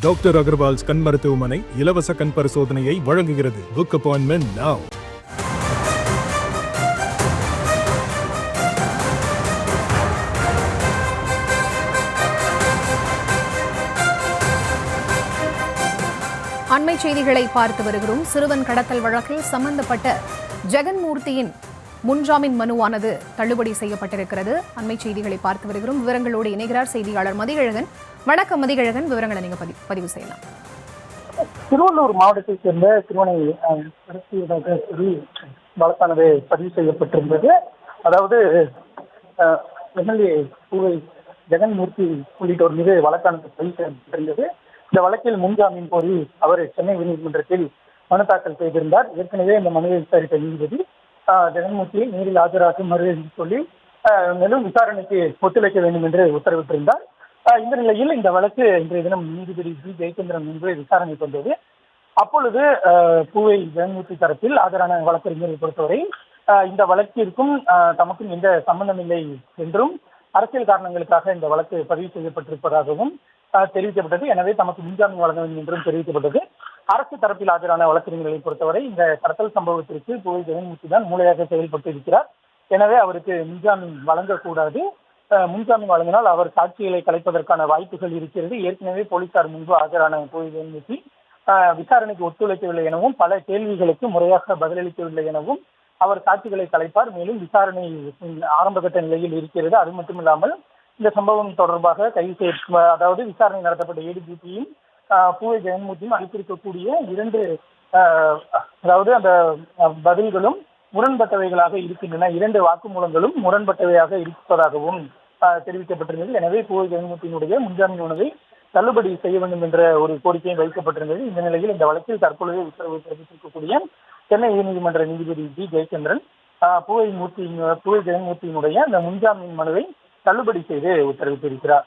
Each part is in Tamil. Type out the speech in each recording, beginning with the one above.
டாக்டர் அகர்வால்ஸ் கண் மருத்துவமனை இலவச கண் பரிசோதனையை வழங்குகிறது. Book appointment now. அண்மை செய்திகளை பார்த்து வருகிறோம். சிறுவன் கடத்தல் வழக்கில் சம்பந்தப்பட்ட ஜெகன்மூர்த்தியின் முன்ஜாமீன் மனுவானது தள்ளுபடி செய்யப்பட்டிருக்கிறது. அண்மை செய்திகளை பார்த்து வருகிறோம். விவரங்களோடு இணைகிறார் செய்தியாளர் மதிகழகன். வணக்கம் மதிகழகன், விவரங்களை நீங்க பதிவு செய்யலாம். திருவள்ளூர் மாவட்டத்தைச் சேர்ந்த திருவனை வழக்கானது பதிவு செய்யப்பட்டிருந்தது. அதாவது எம்எல்ஏ பூவை ஜெகன்மூர்த்தி உள்ளிட்டோர் மீது வழக்கானது பதிவு செய்யப்பட்டிருந்தது. இந்த வழக்கில் முன்ஜாமீன் கோரி அவர் சென்னை உயர்நீதிமன்றத்தில் மனு தாக்கல் செய்திருந்தார். ஏற்கனவே இந்த மனுவை விசாரித்த நீதிபதி ஜெகன்மூர்த்தியை நேரில் ஆஜராக மறு சொல்லி மேலும் விசாரணைக்கு ஒத்துழைக்க வேண்டும் என்று உத்தரவிட்டிருந்தார். இந்த நிலையில் இந்த வழக்கு இன்றைய தினம் நீதிபதி ஜி ஜெயச்சந்திரன் முன்பு விசாரணைக்கு வந்தது. அப்பொழுது பூவை ஜெகன்மூர்த்தி தரப்பில் ஆஜரான வழக்கறிஞரை பொறுத்தவரை இந்த வழக்கிற்கும் தமக்கும் எந்த சம்பந்தம் இல்லை என்றும் அரசியல் காரணங்களுக்காக இந்த வழக்கு பதிவு செய்யப்பட்டிருப்பதாகவும் தெரிவிக்கப்பட்டது. எனவே தமக்கு முன்ஜாமீன் வழங்க வேண்டும் என்றும் தெரிவிக்கப்பட்டது. அரசு தரப்பில் ஆஜரான வழக்கறிஞர்களை பொறுத்தவரை இந்த கடத்தல் சம்பவத்திற்கு பூவை ஜெகன்மூர்த்தி தான் மூளையாக செயல்பட்டு இருக்கிறார். எனவே அவருக்கு முன்ஜாமீன் வழங்கக்கூடாது. முன்ஜாமீன் வழங்கினால் அவர் சாட்சிகளை கலைப்பதற்கான வாய்ப்புகள் இருக்கிறது. ஏற்கனவே போலீசார் முன்பு ஆஜரான பூவை ஜெகன்மூர்த்தி விசாரணைக்கு ஒத்துழைக்கவில்லை எனவும் பல கேள்விகளுக்கு முறையாக பதிலளிக்கவில்லை எனவும் அவர் சாட்சிகளை கலைப்பார். மேலும் விசாரணை ஆரம்பகட்ட நிலையில் இருக்கிறது. அது மட்டுமில்லாமல் இந்த சம்பவம் தொடர்பாக கைது செய்ய அதாவது விசாரணை நடத்தப்பட்ட ஏடிஜிபியும் பூவை ஜெகன்மூர்த்தியும் அளித்திருக்கக்கூடிய இரண்டு அதாவது அந்த பதில்களும் முரண்பட்டவைகளாக இருக்கின்றன. இரண்டு வாக்குமூலங்களும் முரண்பட்டவையாக இருப்பதாகவும் தெரிவிக்கப்பட்டிருந்தது. எனவே பூவை ஜெகன்மூர்த்தியினுடைய முன்ஜாமீன் மனுவை தள்ளுபடி செய்ய வேண்டும் என்ற ஒரு கோரிக்கையும் வைக்கப்பட்டிருந்தது. இந்த நிலையில் இந்த வழக்கில் தற்பொழுது உத்தரவு பிறப்பித்திருக்கக்கூடிய சென்னை உயர்நீதிமன்ற நீதிபதி ஜி ஜெயச்சந்திரன் பூவை ஜெகன்மூர்த்தியினுடைய அந்த முன்ஜாமீன் மனுவை தள்ளுபடி செய்து உத்தரவிட்டிருக்கிறார்.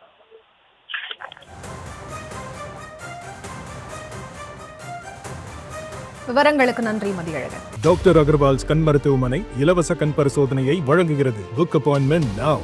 விவரங்களுக்கு நன்றி மதியழகன். டாக்டர் அகர்வால்ஸ் கண் மருத்துவமனை இலவச கண் பரிசோதனையை வழங்குகிறது. Book appointment now.